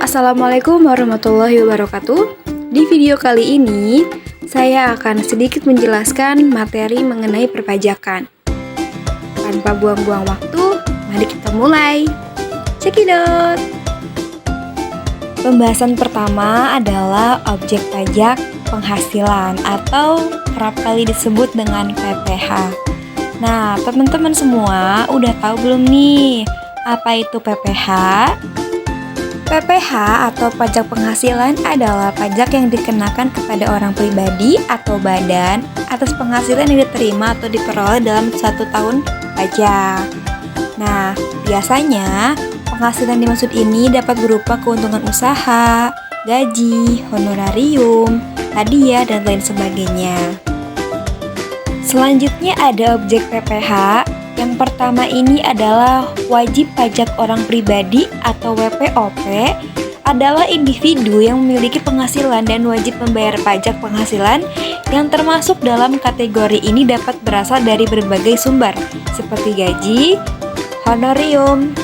Assalamualaikum warahmatullahi wabarakatuh. Di video kali ini, saya akan sedikit menjelaskan materi mengenai perpajakan. Tanpa buang-buang waktu, mari kita mulai. Cekidot! Pembahasan pertama adalah objek pajak penghasilan atau kerap kali disebut dengan PPh. Nah, teman-teman semua udah tahu belum nih apa itu PPh? PPh atau pajak penghasilan adalah pajak yang dikenakan kepada orang pribadi atau badan atas penghasilan yang diterima atau diperoleh dalam 1 tahun pajak. Nah, biasanya penghasilan dimaksud ini dapat berupa keuntungan usaha, gaji, honorarium, hadiah, dan lain sebagainya. Selanjutnya ada objek PPh. Yang pertama ini adalah wajib pajak orang pribadi atau WPOP adalah individu yang memiliki penghasilan dan wajib membayar pajak penghasilan yang termasuk dalam kategori ini dapat berasal dari berbagai sumber seperti gaji, honorarium,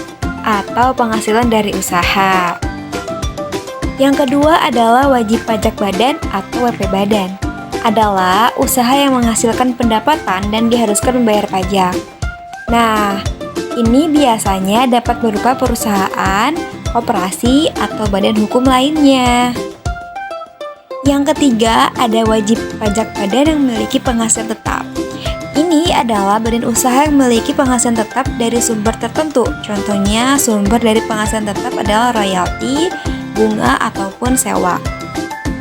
atau penghasilan dari usaha. Yang kedua adalah wajib pajak badan atau WP badan. Adalah usaha yang menghasilkan pendapatan dan diharuskan membayar pajak. Nah, ini biasanya dapat berupa perusahaan, koperasi, atau badan hukum lainnya. Yang ketiga, ada wajib pajak badan yang memiliki penghasilan tetap. Ini adalah badan usaha yang memiliki penghasilan tetap dari sumber tertentu. Contohnya, sumber dari penghasilan tetap adalah royalti, bunga, ataupun sewa.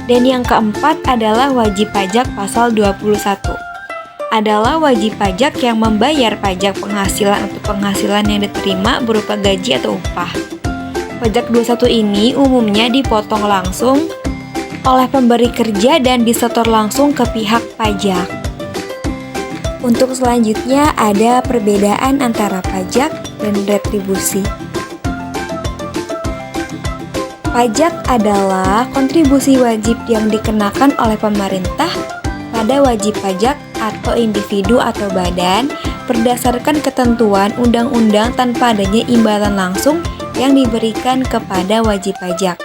Dan yang keempat adalah wajib pajak pasal 21. Adalah wajib pajak yang membayar pajak penghasilan atau penghasilan yang diterima berupa gaji atau upah. Pajak 21 ini umumnya dipotong langsung oleh pemberi kerja dan disetor langsung ke pihak pajak. Untuk selanjutnya ada perbedaan antara pajak dan retribusi. Pajak adalah kontribusi wajib yang dikenakan oleh pemerintah pada wajib pajak atau individu atau badan berdasarkan ketentuan undang-undang tanpa adanya imbalan langsung yang diberikan kepada wajib pajak.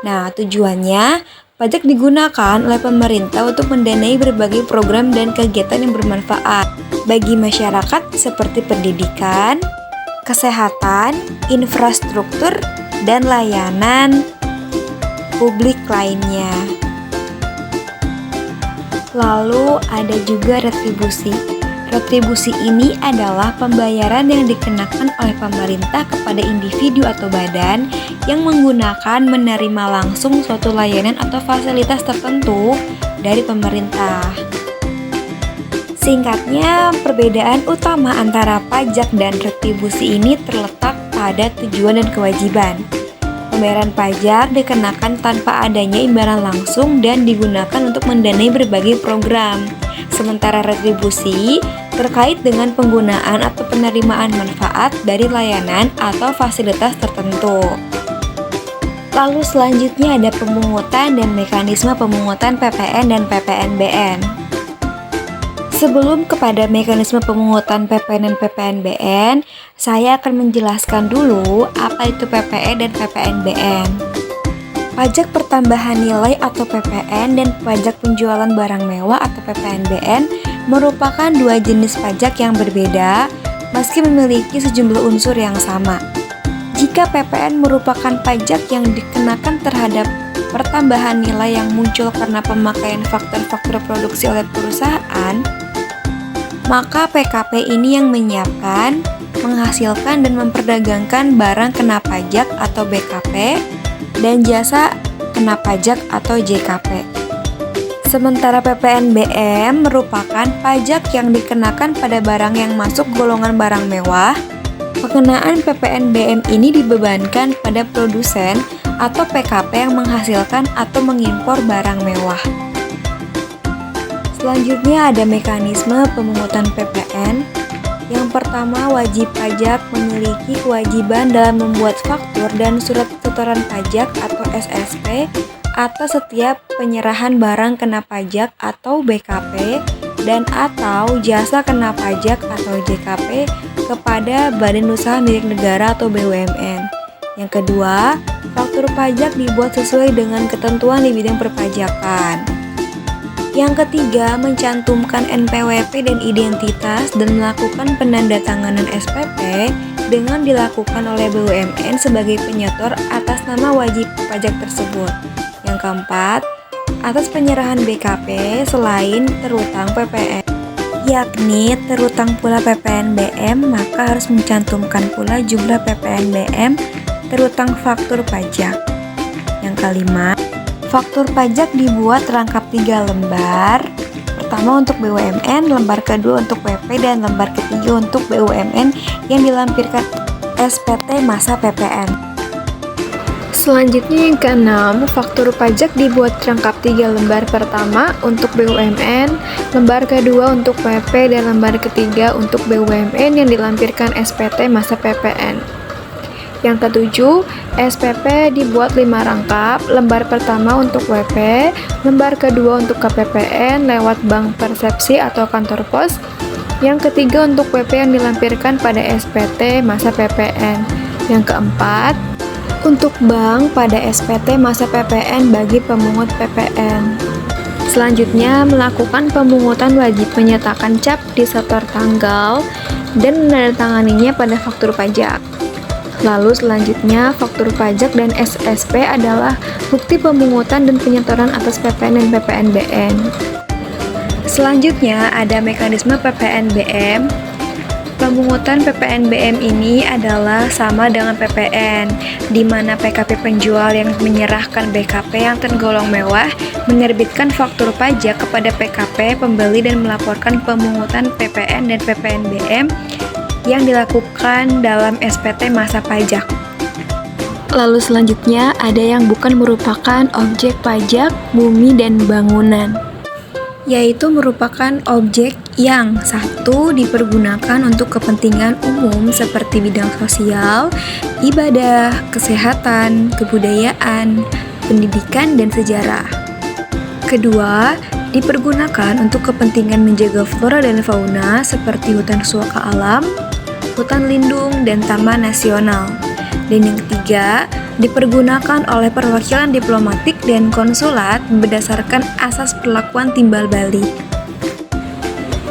Nah, tujuannya pajak digunakan oleh pemerintah untuk mendanai berbagai program dan kegiatan yang bermanfaat bagi masyarakat seperti pendidikan, kesehatan, infrastruktur, dan layanan publik lainnya. Lalu ada juga retribusi. Retribusi ini adalah pembayaran yang dikenakan oleh pemerintah kepada individu atau badan yang menggunakan menerima langsung suatu layanan atau fasilitas tertentu dari pemerintah. Singkatnya, perbedaan utama antara pajak dan retribusi ini terletak pada tujuan dan kewajiban. Pembayaran pajak dikenakan tanpa adanya imbalan langsung dan digunakan untuk mendanai berbagai program. Sementara retribusi terkait dengan penggunaan atau penerimaan manfaat dari layanan atau fasilitas tertentu. Lalu selanjutnya ada pemungutan dan mekanisme pemungutan PPN dan PPNBM. Sebelum kepada mekanisme pemungutan PPN dan PPNBM, saya akan menjelaskan dulu apa itu PPN dan PPNBM. Pajak pertambahan nilai atau PPN dan pajak penjualan barang mewah atau PPNBM merupakan dua jenis pajak yang berbeda meski memiliki sejumlah unsur yang sama. Jika PPN merupakan pajak yang dikenakan terhadap pertambahan nilai yang muncul karena pemakaian faktor-faktor produksi oleh perusahaan, maka PKP ini yang menyiapkan, menghasilkan, dan memperdagangkan barang kena pajak atau BKP dan jasa kena pajak atau JKP. Sementara PPNBM merupakan pajak yang dikenakan pada barang yang masuk golongan barang mewah. Pengenaan PPNBM ini dibebankan pada produsen atau PKP yang menghasilkan atau mengimpor barang mewah. Selanjutnya ada mekanisme pemungutan PPN. Yang pertama, wajib pajak memiliki kewajiban dalam membuat faktur dan surat setoran pajak atau SSP atas setiap penyerahan barang kena pajak atau BKP dan atau jasa kena pajak atau JKP kepada badan usaha milik negara atau BUMN. Yang kedua, faktur pajak dibuat sesuai dengan ketentuan di bidang perpajakan. Yang ketiga, mencantumkan NPWP dan identitas dan melakukan penandatanganan SPP dengan dilakukan oleh BUMN sebagai penyetor atas nama wajib pajak tersebut. Yang keempat, atas penyerahan BKP selain terutang PPN, yakni terutang pula PPNBM, maka harus mencantumkan pula jumlah PPNBM terutang faktur pajak. Yang kelima, faktur pajak dibuat rangkap 3 lembar. Pertama untuk BUMN, lembar kedua untuk PP, dan lembar ketiga untuk BUMN yang dilampirkan SPT masa PPN. Selanjutnya yang keenam, faktur pajak dibuat rangkap 3 lembar. Pertama untuk BUMN, lembar kedua untuk PP, dan lembar ketiga untuk BUMN yang dilampirkan SPT masa PPN. Yang ketujuh, SPP dibuat 5 rangkap, lembar pertama untuk WP, lembar kedua untuk KPPN lewat bank persepsi atau kantor pos, yang ketiga untuk WP yang dilampirkan pada SPT masa PPN. Yang keempat, untuk bank pada SPT masa PPN bagi pemungut PPN. Selanjutnya, melakukan pemungutan wajib menyatakan cap di setor tanggal dan menandatanganinya pada faktur pajak. Lalu selanjutnya, faktur pajak dan SSP adalah bukti pemungutan dan penyetoran atas PPN dan PPNBM. Selanjutnya, ada mekanisme PPNBM. Pemungutan PPNBM ini adalah sama dengan PPN, di mana PKP penjual yang menyerahkan BKP yang tergolong mewah menerbitkan faktur pajak kepada PKP pembeli dan melaporkan pemungutan PPN dan PPNBM yang dilakukan dalam SPT masa pajak. Lalu selanjutnya ada yang bukan merupakan objek pajak bumi dan bangunan, yaitu merupakan objek yang satu dipergunakan untuk kepentingan umum seperti bidang sosial, ibadah, kesehatan, kebudayaan, pendidikan, dan sejarah. Kedua, dipergunakan untuk kepentingan menjaga flora dan fauna seperti hutan suaka alam, hutan lindung, dan taman nasional. Dan yang ketiga, dipergunakan oleh perwakilan diplomatik dan konsulat berdasarkan asas perlakuan timbal balik.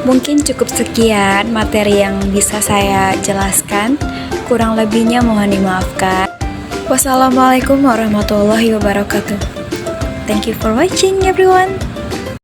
Mungkin cukup sekian materi yang bisa saya jelaskan. Kurang lebihnya mohon dimaafkan. Wassalamualaikum warahmatullahi wabarakatuh. Thank you for watching everyone.